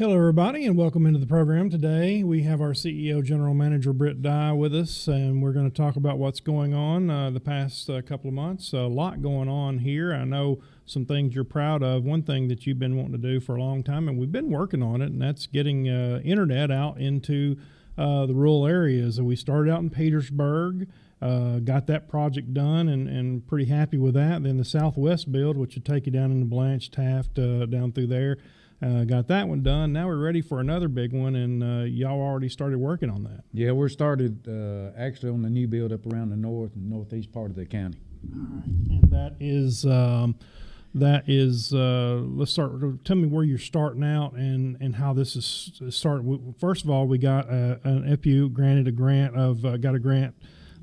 Hello, everybody, and welcome into the program. Today, we have our CEO, General Manager Britt with us, and we're going to talk about what's going on the past couple of months. A lot going on here. I know some things you're proud of. One thing that you've been wanting to do for a long time, and we've been working on it, and that's getting internet out into the rural areas. And we started out in Petersburg, got that project done, and pretty happy with that. Then the Southwest build, which would take you down into Blanche, Taft, down through there. Got that one done. Now we're ready for another big one, and y'all already started working on that. Yeah, we're started actually on the new build up around the north and northeast part of the county. All right, and let's start. Tell me where you're starting out and how this is started. First of all, we got an FPU got a grant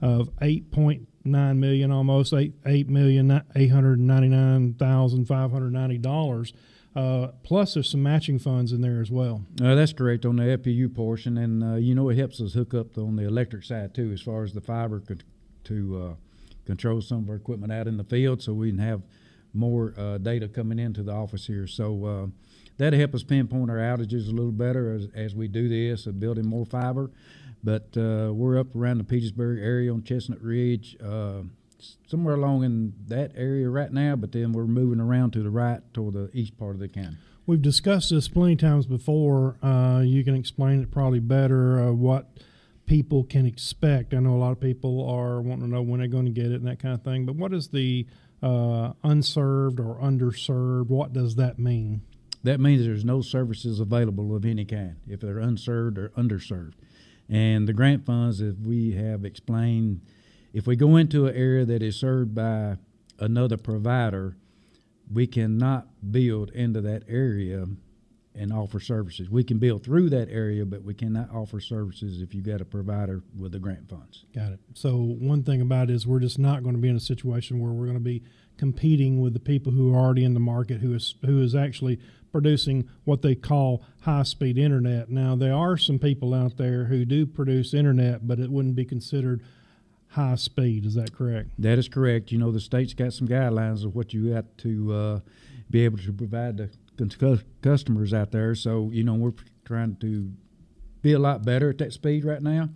of $8.9 million, almost $8,899,590. Plus, there's some matching funds in there as well. That's correct on the FPU portion, and it helps us hook up on the electric side too, as far as the fiber to control some of our equipment out in the field, so we can have more data coming into the office here. So that'll help us pinpoint our outages a little better as we do this and building more fiber. But we're up around the Petersburg area on Chestnut Ridge. Somewhere along in that area right now, but then we're moving around to the right toward the east part of the county. We've discussed this plenty of times before. You can explain it probably better, what people can expect. I know a lot of people are wanting to know when they're going to get it and that kind of thing, but what is the unserved or underserved? What does that mean? That means there's no services available of any kind if they're unserved or underserved. And the grant funds, as we have explained, if we go into an area that is served by another provider, we cannot build into that area and offer services. We can build through that area, but we cannot offer services if you got a provider with the grant funds. Got it. So one thing about it is we're just not going to be in a situation where we're going to be competing with the people who are already in the market who is actually producing what they call high-speed internet. Now, there are some people out there who do produce internet, but it wouldn't be considered high speed. Is that correct? That is correct. The state's got some guidelines of what you got to be able to provide to customers out there. So, we're trying to be a lot better at that speed right now,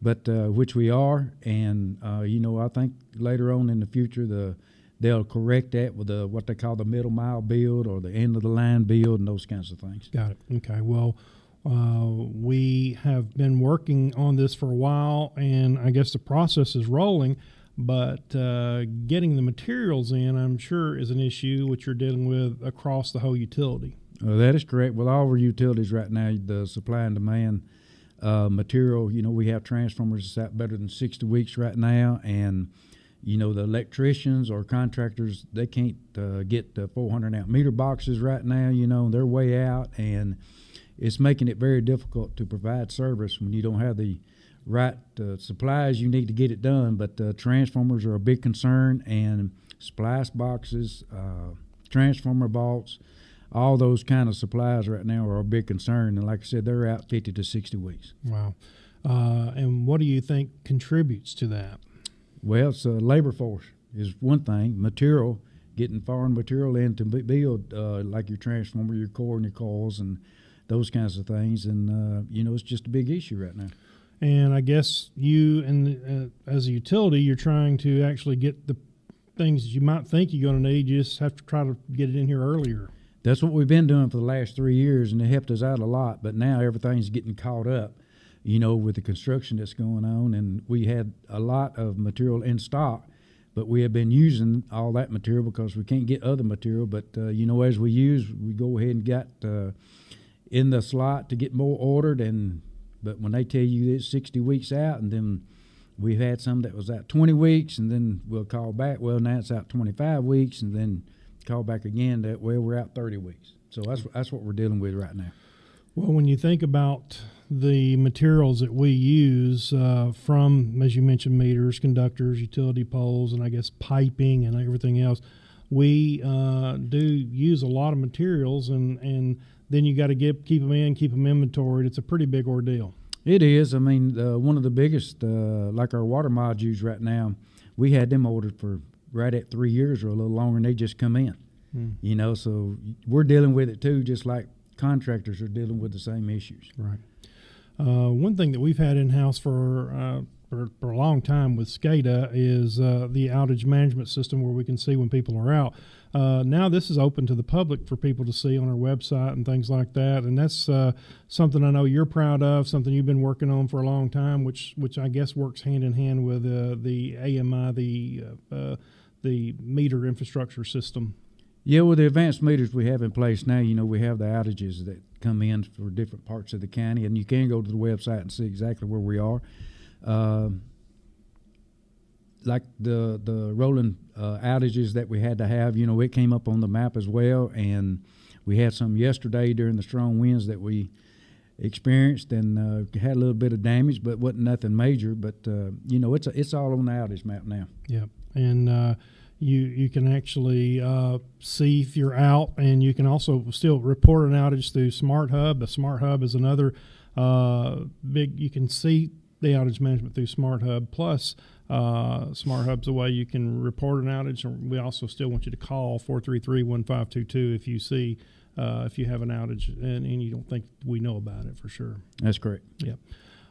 but which we are. And, I think later on in the future, they'll correct that with what they call the middle mile build or the end of the line build and those kinds of things. Got it. Okay. Well, we have been working on this for a while, and I guess the process is rolling, but getting the materials in, I'm sure, is an issue which you're dealing with across the whole utility. That is correct. With all of our utilities right now, the supply and demand material, we have transformers that's out better than 60 weeks right now, and the electricians or contractors, they can't get the 400 amp meter boxes right now. They're way out, and it's making it very difficult to provide service when you don't have the right supplies you need to get it done. But transformers are a big concern, and splice boxes, transformer vaults, all those kind of supplies right now are a big concern. And like I said, they're out 50 to 60 weeks. Wow. And what do you think contributes to that? Well, it's labor force is one thing. Material, getting foreign material in to build like your transformer, your core, and your coils, and those kinds of things, and it's just a big issue right now. And I guess you, as a utility, you're trying to actually get the things that you might think you're going to need. You just have to try to get it in here earlier. That's what we've been doing for the last 3 years, and it helped us out a lot. But now everything's getting caught up, with the construction that's going on, and we had a lot of material in stock, but we have been using all that material because we can't get other material. But as we go ahead and got in the slot to get more ordered, but when they tell you it's 60 weeks out, and then we've had some that was out 20 weeks, and then we'll call back, well, now it's out 25 weeks, and then call back again that, well, we're out 30 weeks. So that's what we're dealing with right now. Well, when you think about the materials that we use from, as you mentioned, meters, conductors, utility poles, and I guess piping and everything else, we do use a lot of materials, and then you got to keep them inventoried. It's a pretty big ordeal. It is. I mean, one of the biggest, like our water modules right now, we had them ordered for right at 3 years or a little longer, and they just come in. So we're dealing with it too, just like contractors are dealing with the same issues. Right. One thing that we've had in-house for a long time with SCADA is the outage management system, where we can see when people are out. Now this is open to the public for people to see on our website and things like that, and that's something I know you're proud of, something you've been working on for a long time, which I guess works hand in hand with the AMI, the meter infrastructure system. Yeah, with the advanced meters we have in place now, we have the outages that come in for different parts of the county, and you can go to the website and see exactly where we are. Like the rolling outages that we had to have, it came up on the map as well, and we had some yesterday during the strong winds that we experienced, and had a little bit of damage, but wasn't nothing major. But it's all on the outage map now. Yeah, and you can actually see if you're out, and you can also still report an outage through Smart Hub. The Smart Hub is another you can see the outage management through Smart Hub. Plus, Smart Hub's a way you can report an outage, and we also still want you to call 433-1522 if you see if you have an outage and you don't think we know about it for sure. That's correct. Yeah.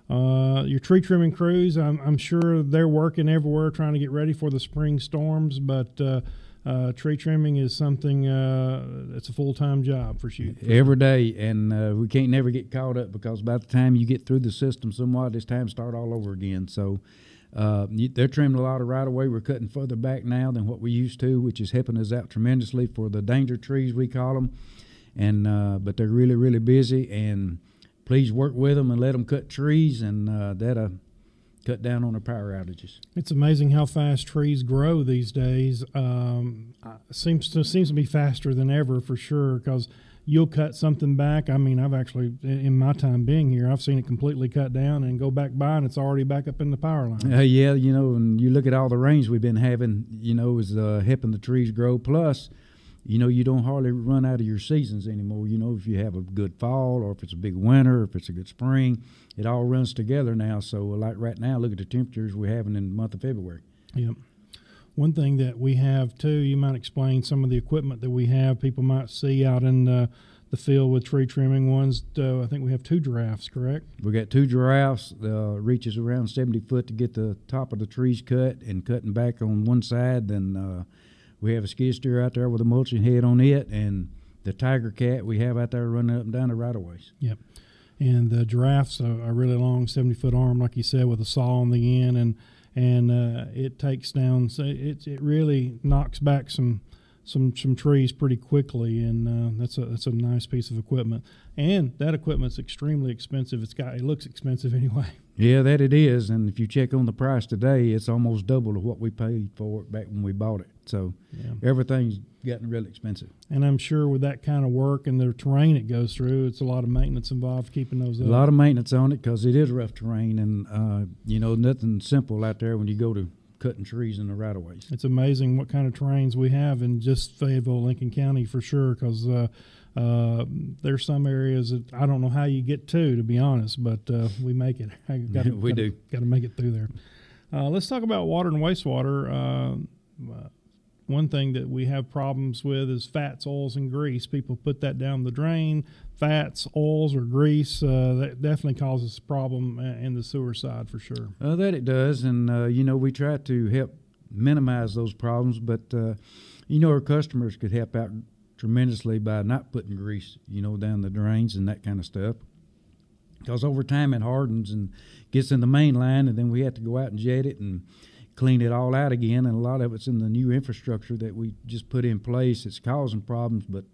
Your tree trimming crews, I'm sure they're working everywhere trying to get ready for the spring storms, but tree trimming is something it's a full-time job for you. Every day, and we can't never get caught up, because by the time you get through the system somewhat, it's time to start all over again. So they're trimming a lot of right-of-way. We're cutting further back now than what we used to, which is helping us out tremendously for the danger trees, we call them. And but they're really, really busy, and please work with them and let them cut trees, and that'll cut down on the power outages. It's amazing how fast trees grow these days. Seems to be faster than ever for sure, because you'll cut something back. I mean, I've actually, in my time being here, I've seen it completely cut down and go back by, and it's already back up in the power line. Yeah, and you look at all the rains we've been having, is helping the trees grow. Plus, you don't hardly run out of your seasons anymore. If you have a good fall, or if it's a big winter, or if it's a good spring, it all runs together now. So like right now, look at the temperatures we're having in the month of February. Yep. One thing that we have too, you might explain some of the equipment that we have. People might see out in the field with tree trimming ones. I think we have 2 giraffes, correct? We got 2 giraffes. Reaches around 70 foot to get the top of the trees cut, and cutting back on one side. Then we have a skid steer out there with a mulching head on it, and the tiger cat we have out there running up and down the right-of-ways. Yep. And the giraffes are really long, 70-foot arm, like you said, with a saw on the end, and it takes down. So it really knocks back some trees pretty quickly, and that's a nice piece of equipment. And that equipment's extremely expensive. It looks expensive anyway. Yeah, that it is. And if you check on the price today, it's almost double of what we paid for it back when we bought it. So everything's gotten really expensive. And I'm sure with that kind of work and the terrain it goes through, it's a lot of maintenance involved keeping those up. A lot of maintenance on it, because it is rough terrain, and nothing simple out there when you go to cutting trees in the right-of-ways. It's amazing what kind of terrains we have in just Fayetteville, Lincoln County for sure, because there's some areas that I don't know how you get to be honest, but we make it. We do. Got to make it through there. Let's talk about water and wastewater. One thing that we have problems with is fats, oils, and grease. People put that down the drain. Fats, oils, or grease, that definitely causes a problem in the sewer side for sure. That it does, and we try to help minimize those problems, but our customers could help out tremendously by not putting grease, down the drains and that kind of stuff. Because over time it hardens and gets in the main line, and then we have to go out and jet it and clean it all out again, and a lot of it's in the new infrastructure that we just put in place. It's causing problems, but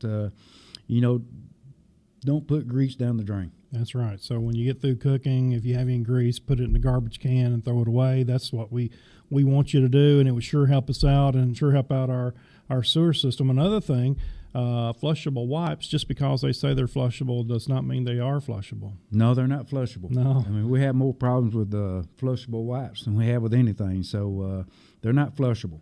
don't put grease down the drain. That's right. So when you get through cooking, if you have any grease, put it in the garbage can and throw it away. That's what we want you to do, and it would sure help us out and sure help out our sewer system. Another thing, flushable wipes, just because they say they're flushable does not mean they are flushable. No, they're not flushable. No. I mean, we have more problems with flushable wipes than we have with anything, so they're not flushable.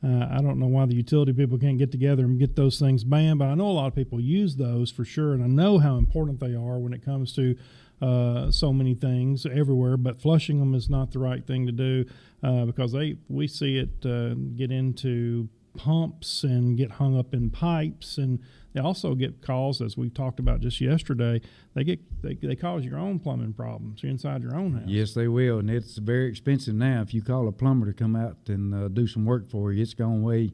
I don't know why the utility people can't get together and get those things banned, but I know a lot of people use those for sure, and I know how important they are when it comes to so many things everywhere, but flushing them is not the right thing to do because we see it get into pumps and get hung up in pipes, and they also get calls, as we talked about just yesterday. They cause your own plumbing problems inside your own house. Yes, they will, and it's very expensive now. If you call a plumber to come out and do some work for you, it's gone way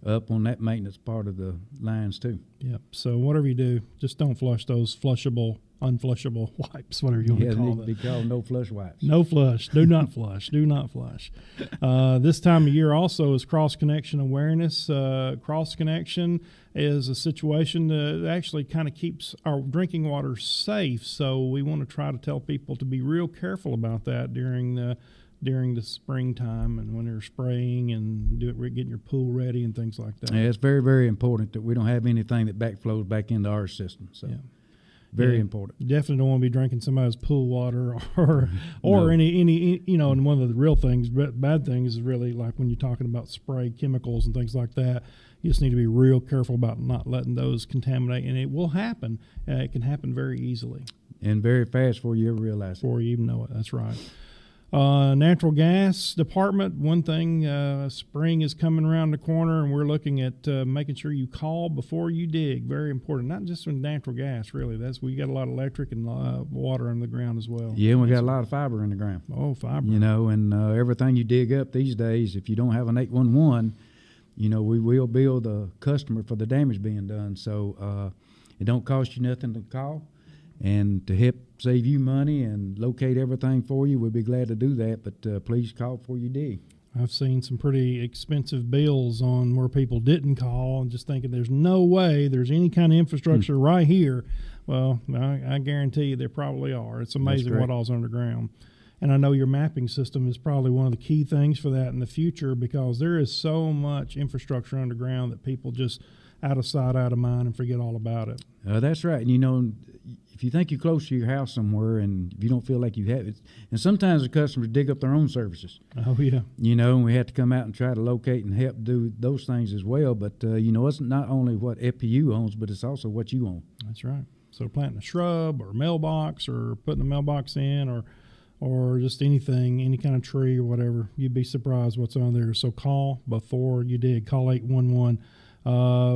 up on that maintenance part of the lines too. Yep. So whatever you do, just don't flush those unflushable wipes, whatever you want to call them. They call no flush wipes. No flush. Do not flush. Do not flush. This time of year also is cross connection awareness. Cross connection is a situation that actually kind of keeps our drinking water safe. So we want to try to tell people to be real careful about that during the springtime and when they're spraying and getting your pool ready and things like that. Yeah, it's very, very important that we don't have anything that backflows back into our system. So. Yeah. Very important. Definitely don't want to be drinking somebody's pool water or No. any and one of the real things, bad things is really like when you're talking about spray chemicals and things like that. You just need to be real careful about not letting those contaminate, and it will happen. It can happen very easily. And very fast before you ever realize it. Before you even know it. That's right. Natural gas department, one thing, spring is coming around the corner, and we're looking at making sure you call before you dig. Very important, not just with natural gas, really. We got a lot of electric and water in the ground as well. Yeah, we got a lot of fiber in the ground. Oh, fiber. And everything you dig up these days, if you don't have an 811, we will bill the customer for the damage being done. So it don't cost you nothing to call. And to help save you money and locate everything for you, we'd be glad to do that. But please call before you dig. I've seen some pretty expensive bills on where people didn't call and just thinking there's no way there's any kind of infrastructure right here. Well, I guarantee you there probably are. It's amazing what all's underground. And I know your mapping system is probably one of the key things for that in the future, because there is so much infrastructure underground that people just out of sight, out of mind, and forget all about it. That's right. And, if you think you're close to your house somewhere and if you don't feel like you have it, and sometimes the customers dig up their own services. Oh, yeah. And we have to come out and try to locate and help do those things as well. But, it's not only what FPU owns, but it's also what you own. That's right. So planting a shrub or mailbox or putting a mailbox in or just anything, any kind of tree or whatever, you'd be surprised what's on there. So call before you dig. Call 811.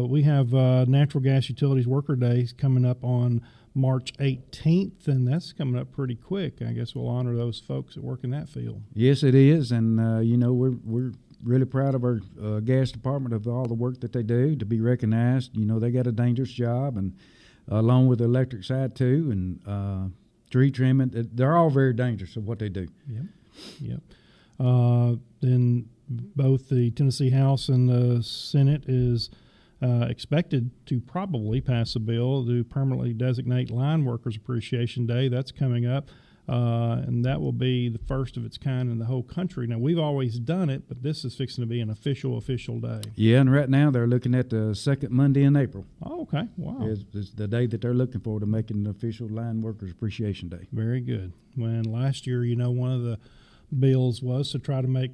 We have Natural Gas Utilities Worker Days coming up on March 18th, and that's coming up pretty quick. I guess we'll honor those folks that work in that field. Yes, it is, and we're really proud of our gas department, of all the work that they do to be recognized. They got a dangerous job, and along with the electric side too, and tree trimming. They're all very dangerous of what they do. Yep. Then both the Tennessee House and the Senate is expected to probably pass a bill to permanently designate Line Workers Appreciation Day. That's coming up, and that will be the first of its kind in the whole country. Now, we've always done it, but this is fixing to be an official day. Yeah, and right now they're looking at the second Monday in April. Oh, okay. Wow. Is the day that they're looking for to make it an official Line Workers Appreciation Day. Very good. When last year, one of the bills was to try to make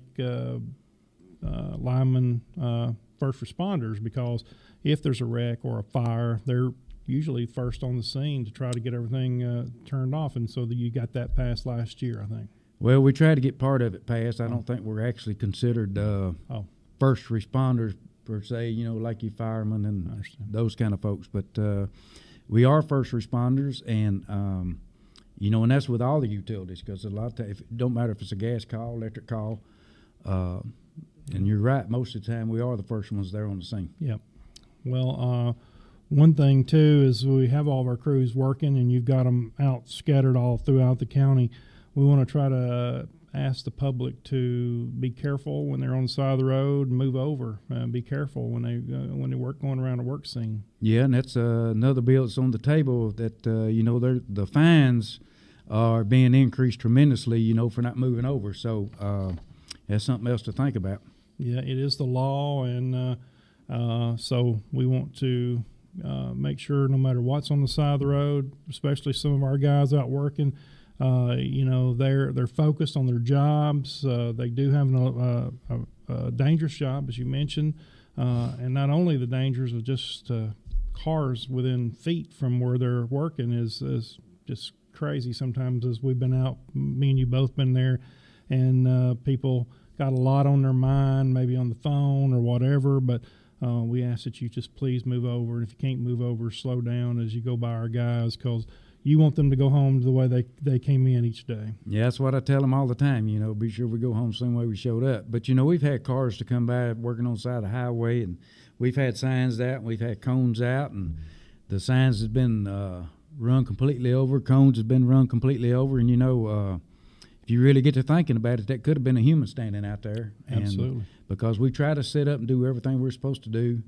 linemen first responders, because if there's a wreck or a fire, they're usually first on the scene to try to get everything turned off. And so you got that passed last year, I think. Well, we tried to get part of it passed. I don't think we're actually considered first responders per se, like you firemen and those kind of folks. But we are first responders, and and that's with all the utilities, because a lot of times, it don't matter if it's a gas call, electric call, and you're right, most of the time we are the first ones there on the scene. Yep. Well, one thing too is we have all of our crews working, and you've got them out scattered all throughout the county. We want to try to ask the public to be careful when they're on the side of the road and move over. Be careful when they work going around a work scene. Yeah, and that's another bill that's on the table that the fines are being increased tremendously, for not moving over. So that's something else to think about. Yeah, it is the law, and so we want to make sure no matter what's on the side of the road, especially some of our guys out working, they're focused on their jobs. They do have a dangerous job, as you mentioned, and not only the dangers of just cars within feet from where they're working is just crazy sometimes. As we've been out, me and you both been there, and people got a lot on their mind, maybe on the phone or whatever, but we ask that you just please move over. And if you can't move over, slow down as you go by our guys, because you want them to go home the way they came in each day. Yeah, that's what I tell them all the time. Be sure we go home the same way we showed up. But, we've had cars to come by working on the side of the highway, and we've had signs out, and we've had cones out, and the signs has been run completely over. Cones has been run completely over. And, if you really get to thinking about it, that could have been a human standing out there. Absolutely. Because we try to set up and do everything we're supposed to do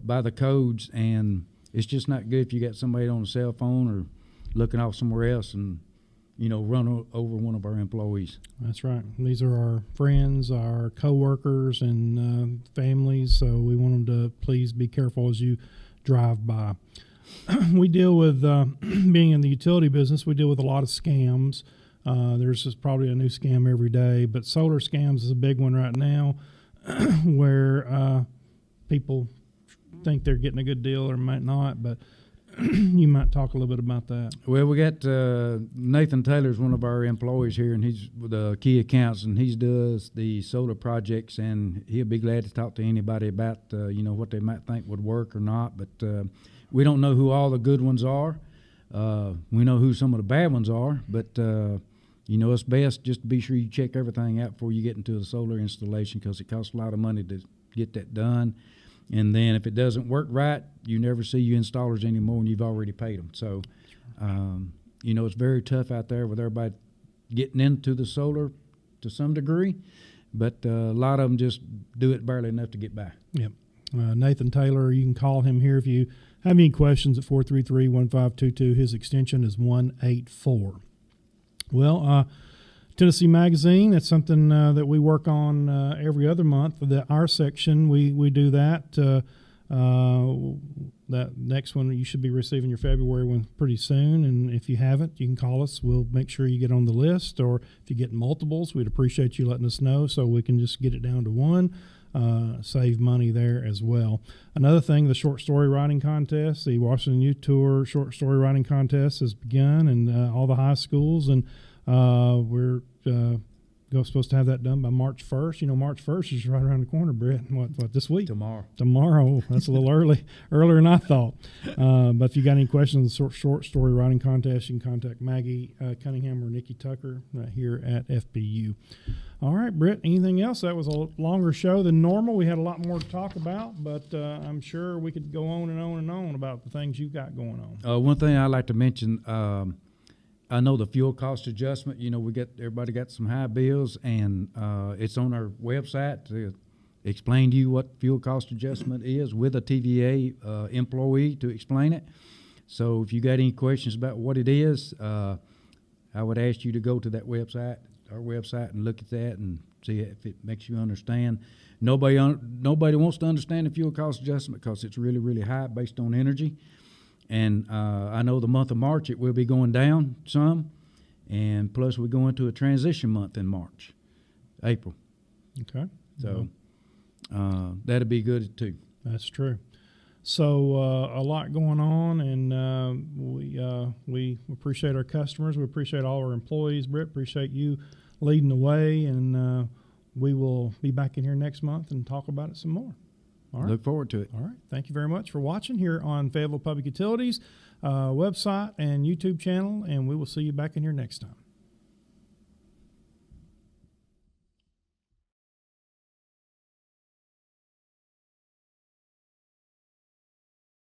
by the codes, and it's just not good if you got somebody on a cell phone or looking off somewhere else and, run over one of our employees. That's right. These are our friends, our coworkers, and families, so we want them to please be careful as you drive by. We deal with, being in the utility business, we deal with a lot of scams. There's just probably a new scam every day, but solar scams is a big one right now where people think they're getting a good deal or might not, but you might talk a little bit about that. Well, we got Nathan Taylor's one of our employees here, and he's with the key accounts, and he does the solar projects, and he'll be glad to talk to anybody about, what they might think would work or not. But we don't know who all the good ones are. We know who some of the bad ones are, but, it's best just to be sure you check everything out before you get into the solar installation, because it costs a lot of money to get that done. And then if it doesn't work right, you never see your installers anymore, and you've already paid them. So, it's very tough out there with everybody getting into the solar to some degree, but a lot of them just do it barely enough to get by. Yep. Nathan Taylor, you can call him here if you have any questions at 433-1522. His extension is 184. Well, Tennessee Magazine, that's something that we work on every other month. Our section, we do that. That next one, you should be receiving your February one pretty soon. And if you haven't, you can call us. We'll make sure you get on the list. Or if you get multiples, we'd appreciate you letting us know so we can just get it down to one. Save money there as well. Another thing, the short story writing contest, the Washington Youth Tour short story writing contest has begun in all the high schools, and we're supposed to have that done by March 1st. March 1st is right around the corner, Britt. What this week? Tomorrow. That's a little earlier than I thought. But if you got any questions on the short story writing contest, you can contact Maggie Cunningham or Nikki Tucker here at FPU. All right, Britt, anything else? That was a longer show than normal. We had a lot more to talk about, but I'm sure we could go on and on and on about the things you've got going on. One thing I'd like to mention, I know the fuel cost adjustment, everybody got some high bills, and it's on our website to explain to you what fuel cost adjustment is with a TVA employee to explain it. So if you got any questions about what it is, I would ask you to go to that website, our website, and look at that and see if it makes you understand. Nobody wants to understand the fuel cost adjustment because it's really, really high based on energy. And I know the month of March it will be going down some, and plus we go into a transition month in March, April. Okay. So that'll be good too. That's true. So a lot going on, and we appreciate our customers. We appreciate all our employees. Britt, appreciate you leading the way, and we will be back in here next month and talk about it some more. All right. Look forward to it. All right. Thank you very much for watching here on Fayetteville Public Utilities website and YouTube channel, and we will see you back in here next time.